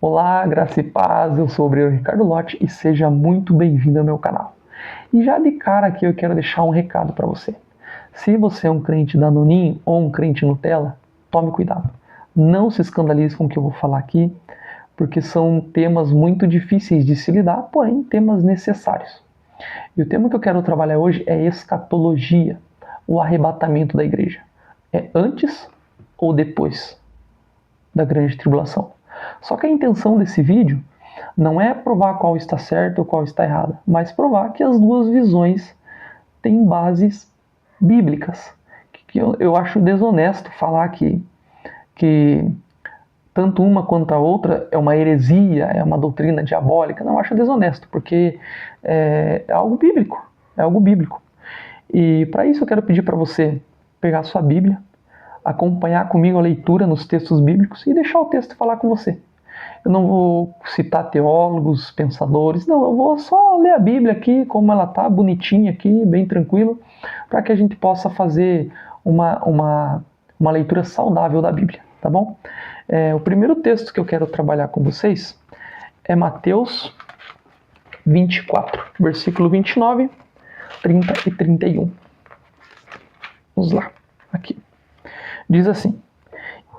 Olá, graça e paz, eu sou o obreiro Ricardo Lotti e seja muito bem-vindo ao meu canal. E já de cara aqui eu quero deixar um recado para você. Se você é um crente danoninho ou um crente Nutella, tome cuidado. Não se escandalize com o que eu vou falar aqui, porque são temas muito difíceis de se lidar, porém temas necessários. E o tema que eu quero trabalhar hoje é escatologia, o arrebatamento da igreja. É antes ou depois da grande tribulação? Só que a intenção desse vídeo não é provar qual está certo ou qual está errado, mas provar que as duas visões têm bases bíblicas. Que eu acho desonesto falar que tanto uma quanto a outra é uma heresia, é uma doutrina diabólica. Não, eu acho desonesto, porque é algo bíblico. É algo bíblico. E para isso eu quero pedir para você pegar a sua Bíblia, acompanhar comigo a leitura nos textos bíblicos e deixar o texto falar com você. Eu não vou citar teólogos, pensadores, não, eu vou só ler a Bíblia aqui, como ela está, bonitinha aqui, bem tranquilo, para que a gente possa fazer uma leitura saudável da Bíblia, tá bom? O primeiro texto que eu quero trabalhar com vocês é Mateus 24, versículo 29, 30 e 31. Vamos lá, aqui. Diz assim: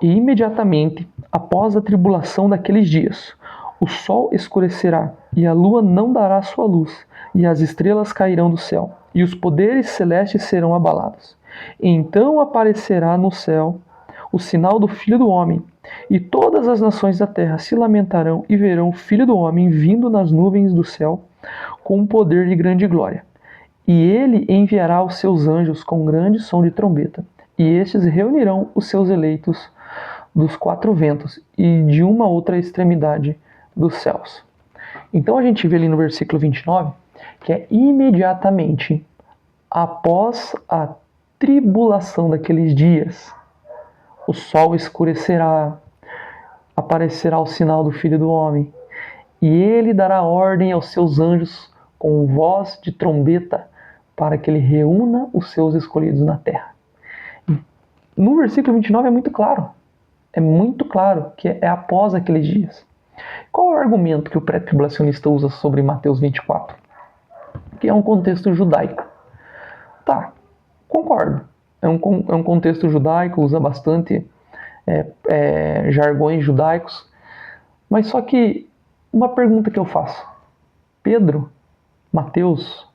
E imediatamente após a tribulação daqueles dias, o sol escurecerá, e a lua não dará sua luz, e as estrelas cairão do céu, e os poderes celestes serão abalados. Então aparecerá no céu o sinal do Filho do Homem, e todas as nações da terra se lamentarão e verão o Filho do Homem vindo nas nuvens do céu com um poder de grande glória. E ele enviará os seus anjos com grande som de trombeta, e estes reunirão os seus eleitos dos quatro ventos e de uma outra extremidade dos céus. Então a gente vê ali no versículo 29 que é imediatamente após a tribulação daqueles dias, o sol escurecerá, aparecerá o sinal do Filho do Homem, e ele dará ordem aos seus anjos com voz de trombeta para que ele reúna os seus escolhidos na terra. No versículo 29 é muito claro que é após aqueles dias. Qual é o argumento que o pré-tribulacionista usa sobre Mateus 24? Que é um contexto judaico. Tá, concordo. É um contexto judaico, usa bastante jargões judaicos. Mas só que, uma pergunta que eu faço. Pedro, Mateus,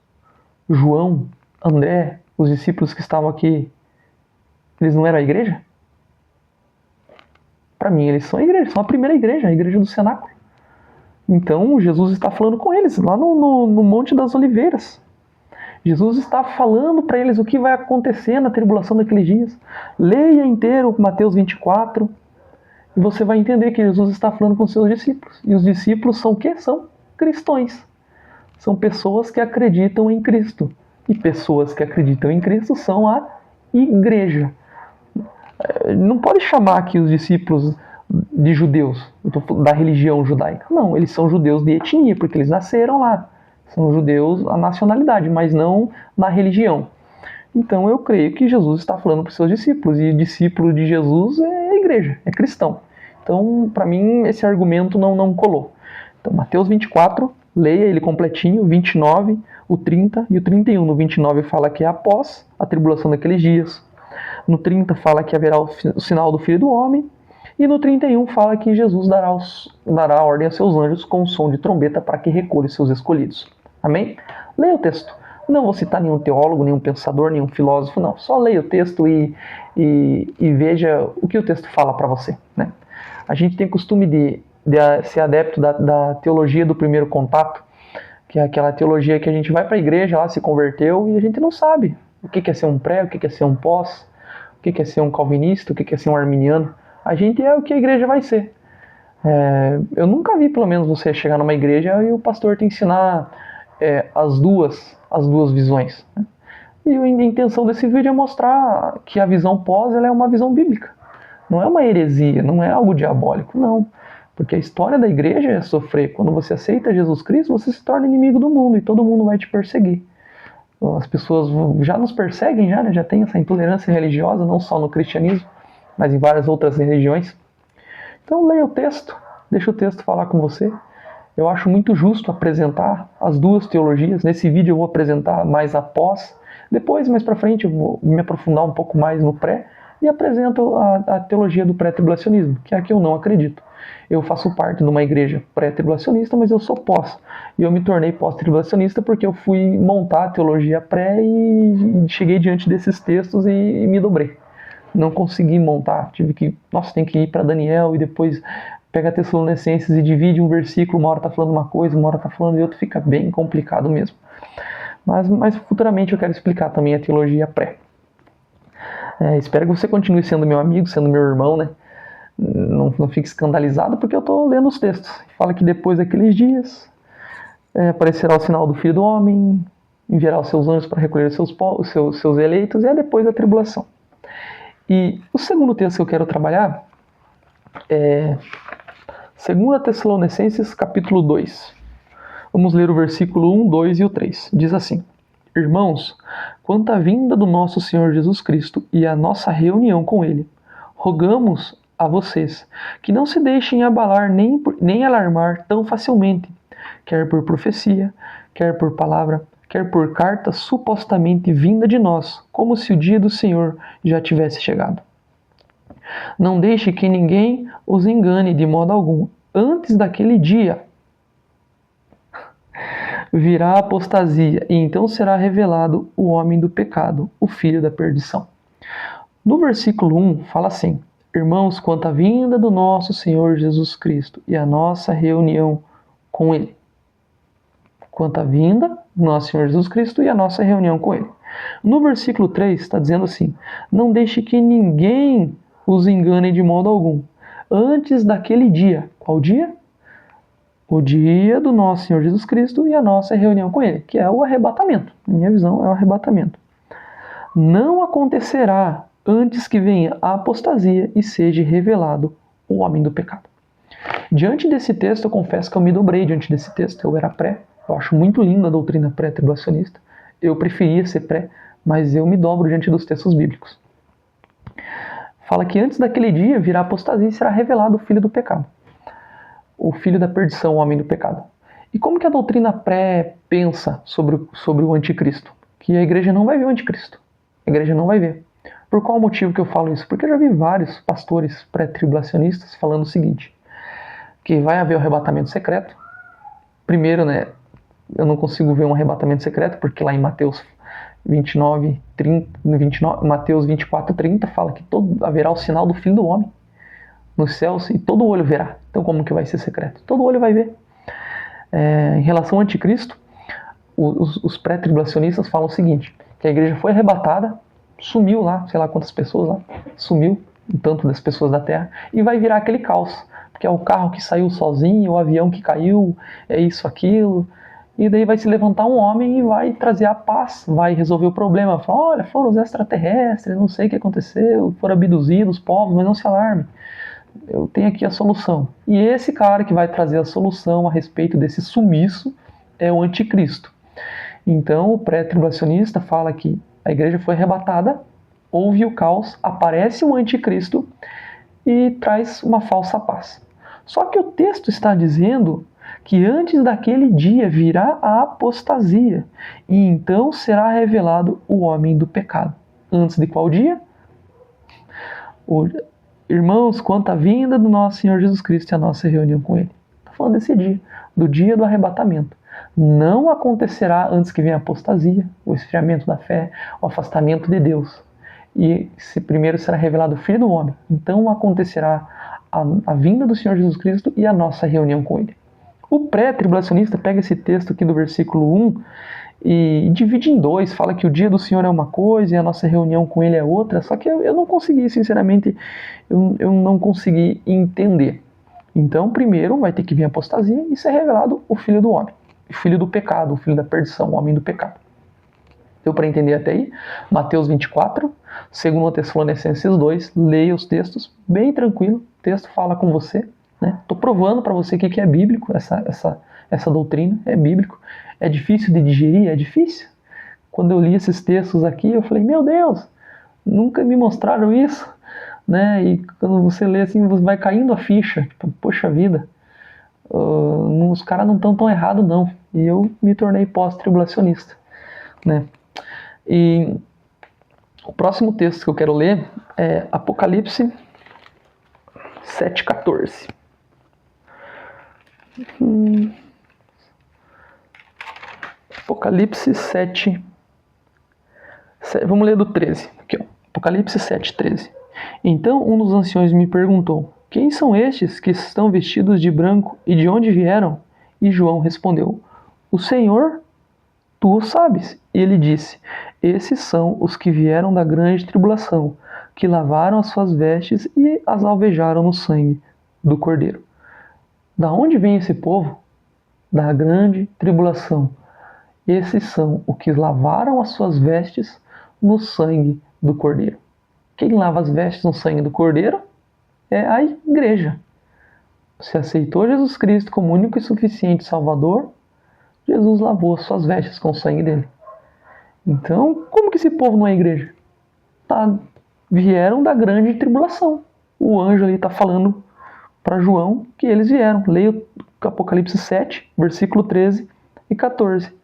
João, André, os discípulos que estavam aqui, eles não eram a igreja? Para mim, eles são a igreja, são a primeira igreja, a igreja do cenáculo. Então, Jesus está falando com eles, lá no Monte das Oliveiras. Jesus está falando para eles o que vai acontecer na tribulação daqueles dias. Leia inteiro Mateus 24 e você vai entender que Jesus está falando com seus discípulos. E os discípulos são o quê? São cristãos. São pessoas que acreditam em Cristo. E pessoas que acreditam em Cristo são a igreja. Não pode chamar aqui os discípulos de judeus, da religião judaica. Não, eles são judeus de etnia, porque eles nasceram lá. São judeus a nacionalidade, mas não na religião. Então eu creio que Jesus está falando para os seus discípulos, e o discípulo de Jesus é a igreja, é cristão. Então, para mim, esse argumento não colou. Então, Mateus 24, leia ele completinho, 29, o 30 e o 31. No 29 fala que é após a tribulação daqueles dias. No 30 fala que haverá o sinal do Filho do Homem. E no 31 fala que Jesus dará ordem a seus anjos com som de trombeta para que recolha os seus escolhidos. Amém? Leia o texto. Não vou citar nenhum teólogo, nenhum pensador, nenhum filósofo, não. Só leia o texto e veja o que o texto fala para você, né? A gente tem costume de ser adepto da teologia do primeiro contato, que é aquela teologia que a gente vai para a igreja, lá se converteu e a gente não sabe o que é ser um pré, o que é ser um pós, o que é ser um calvinista, o que é ser um arminiano. A gente é o que a igreja vai ser. Eu nunca vi, pelo menos, você chegar numa igreja e o pastor te ensinar as duas visões, né? E a intenção desse vídeo é mostrar que a visão pós ela é uma visão bíblica. Não é uma heresia, não é algo diabólico, não. Porque a história da igreja é sofrer. Quando você aceita Jesus Cristo, você se torna inimigo do mundo e todo mundo vai te perseguir. As pessoas já nos perseguem, né? Já tem essa intolerância religiosa, não só no cristianismo, mas em várias outras religiões. Então leia o texto, Deixa o texto falar com você. Eu acho muito justo apresentar as duas teologias. Nesse vídeo eu vou apresentar mais a pós. Depois, mais para frente, eu vou me aprofundar um pouco mais no pré e apresento a teologia do pré-tribulacionismo, que é a que eu não acredito. Eu faço parte de uma igreja pré-tribulacionista, mas eu sou pós. E eu me tornei pós-tribulacionista porque eu fui montar a teologia pré e cheguei diante desses textos e me dobrei. Não consegui montar, tem que ir para Daniel e depois pega Tessalonicenses e divide um versículo, uma hora está falando uma coisa, uma hora está falando e outra, fica bem complicado mesmo. Mas futuramente eu quero explicar também a teologia pré. Espero que você continue sendo meu amigo, sendo meu irmão, né? Não fique escandalizado porque eu estou lendo os textos. Fala que depois daqueles dias aparecerá o sinal do Filho do Homem, enviará os seus anjos para recolher os seus eleitos, e é depois da tribulação. E o segundo texto que eu quero trabalhar é 2 Tessalonicenses capítulo 2. Vamos ler o versículo 1, 2 e o 3. Diz assim: Irmãos, quanto à vinda do nosso Senhor Jesus Cristo e à nossa reunião com Ele, rogamos a vocês que não se deixem abalar nem alarmar tão facilmente, quer por profecia, quer por palavra, quer por carta supostamente vinda de nós, como se o dia do Senhor já tivesse chegado. Não deixe que ninguém os engane de modo algum. Antes daquele dia virá a apostasia, e então será revelado o homem do pecado, o filho da perdição. No versículo 1 fala assim: Irmãos, quanto à vinda do nosso Senhor Jesus Cristo e a nossa reunião com Ele. Quanto à vinda do nosso Senhor Jesus Cristo e a nossa reunião com Ele. No versículo 3 está dizendo assim: Não deixe que ninguém os engane de modo algum. Antes daquele dia. Qual dia? O dia do nosso Senhor Jesus Cristo e a nossa reunião com Ele, que é o arrebatamento. Na minha visão, é o arrebatamento. Não acontecerá antes que venha a apostasia e seja revelado o homem do pecado. Diante desse texto, eu confesso que eu me dobrei diante desse texto. Eu era pré, eu acho muito linda a doutrina pré-tribulacionista. Eu preferia ser pré, mas eu me dobro diante dos textos bíblicos. Fala que antes daquele dia virá a apostasia e será revelado o filho do pecado. O filho da perdição, o homem do pecado. E como que a doutrina pré pensa sobre o anticristo? Que a igreja não vai ver o anticristo. A igreja não vai ver. Por qual motivo que eu falo isso? Porque eu já vi vários pastores pré-tribulacionistas falando o seguinte, que vai haver o arrebatamento secreto. Primeiro, né, eu não consigo ver um arrebatamento secreto, porque lá em Mateus 29, 30, 29, Mateus 24, 30 fala que haverá o sinal do Filho do Homem nos céus e todo olho verá. Então como que vai ser secreto? Todo olho vai ver. Em relação ao anticristo, os pré-tribulacionistas falam o seguinte, que a igreja foi arrebatada, sumiu lá, sei lá quantas pessoas lá, sumiu um tanto das pessoas da terra, e vai virar aquele caos, porque é o carro que saiu sozinho, o avião que caiu, é isso, aquilo, e daí vai se levantar um homem e vai trazer a paz, vai resolver o problema, fala, olha, foram os extraterrestres, não sei o que aconteceu, foram abduzidos os povos, mas não se alarme, eu tenho aqui a solução. E esse cara que vai trazer a solução a respeito desse sumiço é o anticristo. Então o pré-tribulacionista fala que a igreja foi arrebatada, houve o caos, aparece o anticristo e traz uma falsa paz. Só que o texto está dizendo que antes daquele dia virá a apostasia, e então será revelado o homem do pecado. Antes de qual dia? Irmãos, quanto à vinda do nosso Senhor Jesus Cristo e a nossa reunião com Ele. Está falando desse dia, do dia do arrebatamento. Não acontecerá antes que venha a apostasia, o esfriamento da fé, o afastamento de Deus. E primeiro será revelado o Filho do Homem. Então acontecerá a vinda do Senhor Jesus Cristo e a nossa reunião com Ele. O pré-tribulacionista pega esse texto aqui do versículo 1 e divide em dois, fala que o dia do Senhor é uma coisa e a nossa reunião com Ele é outra, só que eu não consegui, sinceramente, eu não consegui entender. Então, primeiro vai ter que vir a apostasia e ser revelado o Filho do Homem, o Filho do pecado, o Filho da perdição, o homem do pecado. Deu para entender até aí? Mateus 24, 2 Tessalonicenses 2, leia os textos, bem tranquilo, o texto fala com você, né? Estou provando para você que é bíblico, essa doutrina é bíblico. É difícil de digerir? É difícil. Quando eu li esses textos aqui, eu falei, meu Deus, nunca me mostraram isso, né? E quando você lê assim, você vai caindo a ficha, tipo, poxa vida, os caras não estão tão errados não. E eu me tornei pós-tribulacionista, né? E o próximo texto que eu quero ler é Apocalipse 7,14. Apocalipse 7. Vamos ler do 13. Aqui, ó. Apocalipse 7,13. Então um dos anciões me perguntou: quem são estes que estão vestidos de branco e de onde vieram? E João respondeu: o Senhor, tu o sabes. E ele disse: esses são os que vieram da grande tribulação, que lavaram as suas vestes e as alvejaram no sangue do Cordeiro. Da onde vem esse povo? Da grande tribulação. Esses são os que lavaram as suas vestes no sangue do Cordeiro. Quem lava as vestes no sangue do Cordeiro é a igreja. Você aceitou Jesus Cristo como único e suficiente Salvador, Jesus lavou as suas vestes com o sangue dele. Então, como que esse povo não é igreja? Vieram da grande tribulação. O anjo ali está falando para João que eles vieram. Leia o Apocalipse 7, versículo 13 e 14.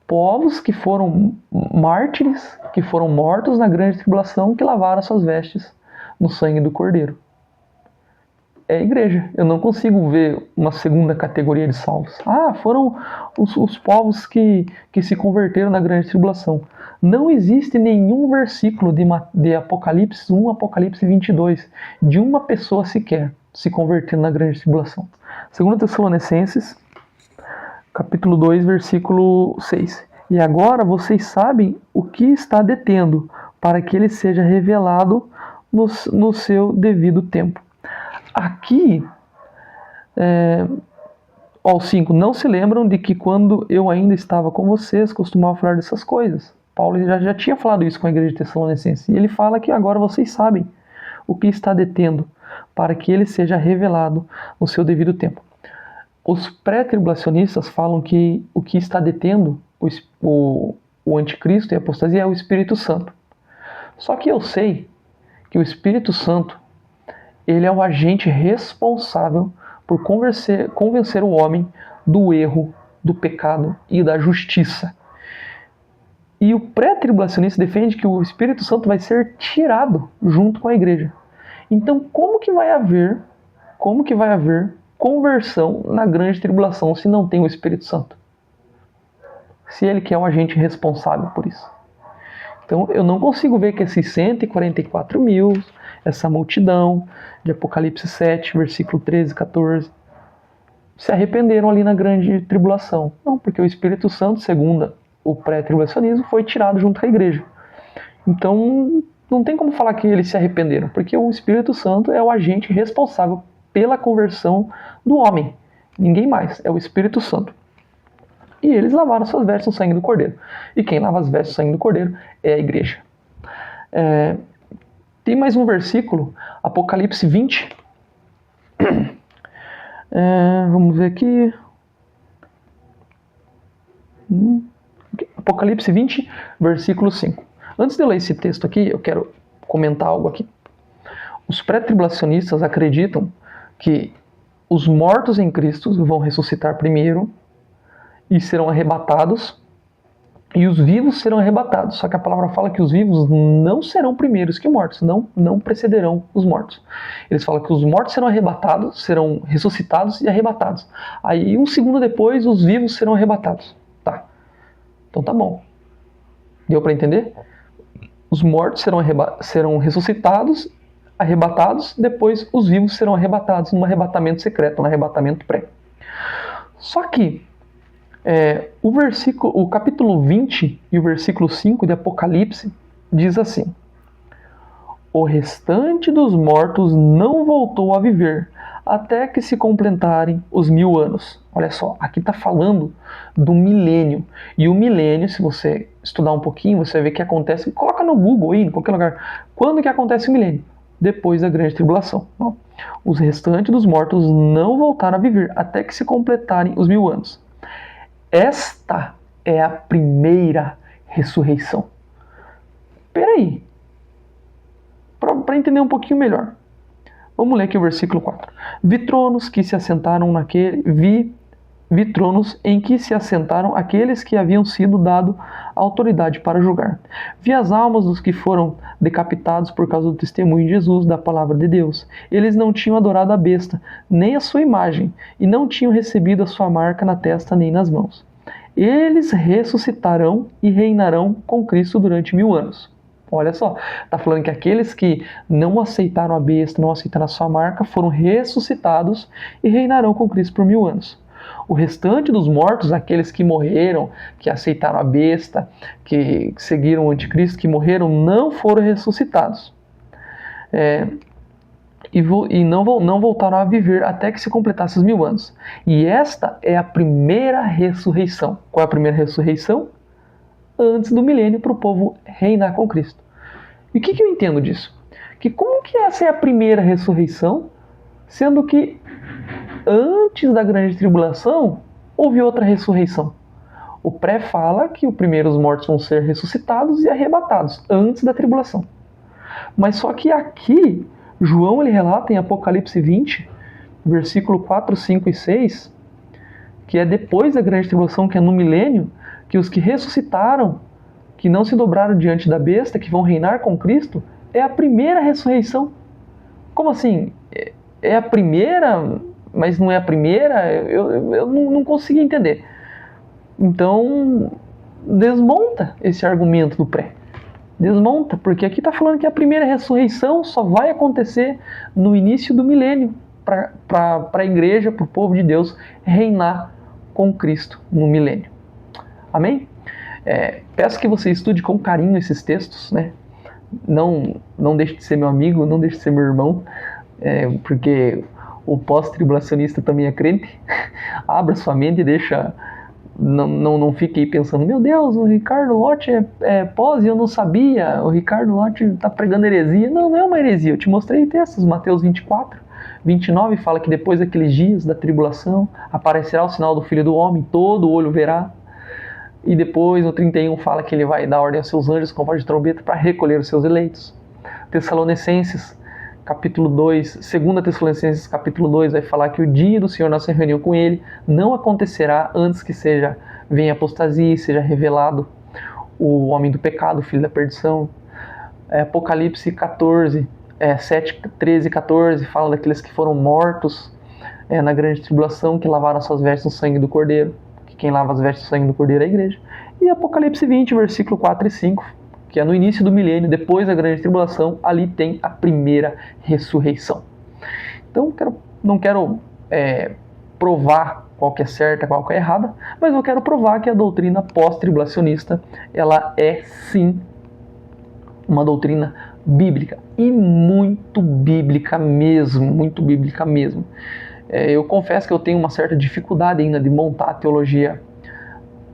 Povos que foram mártires, que foram mortos na grande tribulação, que lavaram suas vestes no sangue do Cordeiro. É a igreja. Eu não consigo ver uma segunda categoria de salvos. Foram os povos que se converteram na grande tribulação. Não existe nenhum versículo de Apocalipse 1, Apocalipse 22, de uma pessoa sequer se convertendo na grande tribulação. 2 Tessalonicenses, capítulo 2, versículo 6. E agora vocês sabem o que está detendo, para que ele seja revelado no seu devido tempo. Aqui, ao 5, não se lembram de que quando eu ainda estava com vocês, costumava falar dessas coisas. Paulo já tinha falado isso com a igreja de Tessalonicenses. E ele fala que agora vocês sabem o que está detendo, para que ele seja revelado no seu devido tempo. Os pré-tribulacionistas falam que o que está detendo o anticristo e a apostasia é o Espírito Santo. Só que eu sei que o Espírito Santo ele é o agente responsável por convencer o homem do erro, do pecado e da justiça. E o pré-tribulacionista defende que o Espírito Santo vai ser tirado junto com a igreja. Então, como que vai haver conversão na grande tribulação se não tem o Espírito Santo? Se ele que é o agente responsável por isso. Então, eu não consigo ver que esses 144 mil, essa multidão de Apocalipse 7, versículo 13 e 14, se arrependeram ali na grande tribulação. Não, porque o Espírito Santo, segundo o pré-tribulacionismo, foi tirado junto com a igreja. Então, não tem como falar que eles se arrependeram, porque o Espírito Santo é o agente responsável pela conversão do homem. Ninguém mais, é o Espírito Santo. E eles lavaram suas vestes no sangue do Cordeiro. E quem lava as vestes no sangue do Cordeiro é a igreja. Tem mais um versículo, Apocalipse 20. Vamos ver aqui. Apocalipse 20, versículo 5. Antes de eu ler esse texto aqui, eu quero comentar algo aqui. Os pré-tribulacionistas acreditam que os mortos em Cristo vão ressuscitar primeiro e serão arrebatados, e os vivos serão arrebatados. Só que a palavra fala que os vivos não serão primeiros que os mortos, não precederão os mortos. Eles falam que os mortos serão arrebatados, serão ressuscitados e arrebatados. Aí, um segundo depois, os vivos serão arrebatados. Tá. Então tá bom. Deu para entender? Os mortos serão ressuscitados, arrebatados, depois os vivos serão arrebatados num arrebatamento secreto, num arrebatamento pré. Só que o capítulo 20 e o versículo 5 de Apocalipse diz assim: o restante dos mortos não voltou a viver, até que se completarem os 1000 anos. Olha só, aqui está falando do milênio. E o milênio, se você estudar um pouquinho, você vai ver que acontece, coloca no Google aí, em qualquer lugar. Quando que acontece o milênio? Depois da grande tribulação. Os restantes dos mortos não voltaram a viver, até que se completarem os 1000 anos. Esta é a primeira ressurreição. Peraí. Para entender um pouquinho melhor. Vamos ler aqui o versículo 4. Vi tronos que se assentaram vi tronos em que se assentaram aqueles que haviam sido dado autoridade para julgar. Vi as almas dos que foram decapitados por causa do testemunho de Jesus, da palavra de Deus. Eles não tinham adorado a besta, nem a sua imagem, e não tinham recebido a sua marca na testa nem nas mãos. Eles ressuscitarão e reinarão com Cristo durante 1000 anos. Olha só, está falando que aqueles que não aceitaram a besta, não aceitaram a sua marca, foram ressuscitados e reinarão com Cristo por 1000 anos. O restante dos mortos, aqueles que morreram, que aceitaram a besta, que seguiram o anticristo, que morreram, não foram ressuscitados. E não voltaram a viver até que se completasse os 1000 anos. E esta é a primeira ressurreição. Qual é a primeira ressurreição? Antes do milênio, para o povo reinar com Cristo. E o que eu entendo disso? Que como que essa é a primeira ressurreição, sendo que antes da grande tribulação houve outra ressurreição? O pré fala que os primeiros mortos vão ser ressuscitados e arrebatados antes da tribulação. Mas só que aqui, João ele relata em Apocalipse 20, versículo 4, 5 e 6, que é depois da grande tribulação, que é no milênio, que os que ressuscitaram, que não se dobraram diante da besta, que vão reinar com Cristo, é a primeira ressurreição. Como assim? É a primeira, mas não é a primeira? Eu não consegui entender. Então, desmonta esse argumento do pré. Desmonta, porque aqui está falando que a primeira ressurreição só vai acontecer no início do milênio, para a igreja, para o povo de Deus, reinar com Cristo no milênio. Amém? Peço que você estude com carinho esses textos, né? Não deixe de ser meu amigo, não deixe de ser meu irmão, porque o pós-tribulacionista também é crente. Abra sua mente e deixa... Não fique aí pensando, meu Deus, o Ricardo Lott é pós e eu não sabia, o Ricardo Lott está pregando heresia. Não é uma heresia, eu te mostrei textos, Mateus 24, 29 fala que depois daqueles dias da tribulação aparecerá o sinal do Filho do Homem, todo olho verá. E depois no 31 fala que ele vai dar ordem aos seus anjos com voz de trombeta para recolher os seus eleitos. Tessalonicenses, capítulo 2, 2 Tessalonicenses, capítulo 2, vai falar que o dia do Senhor nossa reunião com ele não acontecerá antes que venha apostasia e seja revelado o homem do pecado, o filho da perdição. Apocalipse 14, 7, 13 e 14, fala daqueles que foram mortos na grande tribulação, que lavaram suas vestes no sangue do Cordeiro. Quem lava as vestes do sangue do Cordeiro é a igreja. E Apocalipse 20, versículo 4 e 5, que é no início do milênio, depois da grande tribulação, ali tem a primeira ressurreição. Então, não quero provar qual que é certa, qual que é errada, mas eu quero provar que a doutrina pós-tribulacionista, ela é sim uma doutrina bíblica, e muito bíblica mesmo. Eu confesso que eu tenho uma certa dificuldade ainda de montar a teologia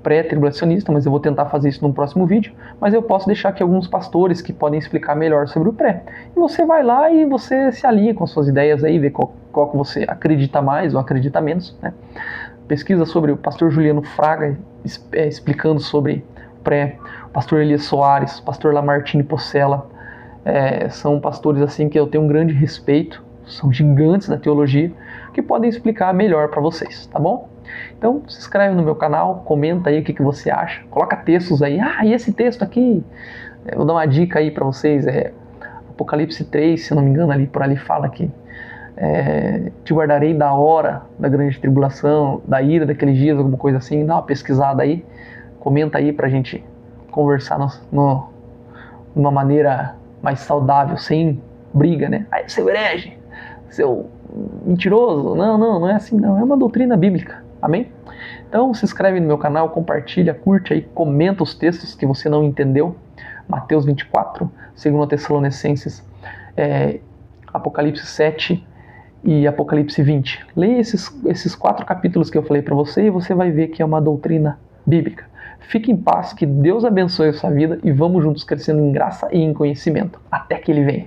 pré-tribulacionista, mas eu vou tentar fazer isso no próximo vídeo. Mas eu posso deixar aqui alguns pastores que podem explicar melhor sobre o pré. E você vai lá e você se alinha com as suas ideias aí, vê qual que você acredita mais ou acredita menos, né? Pesquisa sobre o pastor Juliano Fraga explicando sobre o pré, o pastor Elias Soares, o pastor Lamartine Pocella. São pastores assim que eu tenho um grande respeito, são gigantes da teologia, que podem explicar melhor para vocês, tá bom? Então, se inscreve no meu canal, comenta aí o que você acha, coloca textos aí, e esse texto aqui, eu vou dar uma dica aí para vocês, Apocalipse 3, se eu não me engano, por ali fala que te guardarei da hora da grande tribulação, da ira daqueles dias, alguma coisa assim, dá uma pesquisada aí, comenta aí pra gente conversar numa maneira mais saudável, sem briga, né? Aí, seu herege, seu mentiroso, não é assim, não, é uma doutrina bíblica, amém? Então se inscreve no meu canal, compartilha, curte aí, comenta os textos que você não entendeu, Mateus 24, 2 Tessalonicenses, Apocalipse 7 e Apocalipse 20. Leia esses 4 capítulos que eu falei para você e você vai ver que é uma doutrina bíblica. Fique em paz, que Deus abençoe a sua vida e vamos juntos crescendo em graça e em conhecimento. Até que Ele venha.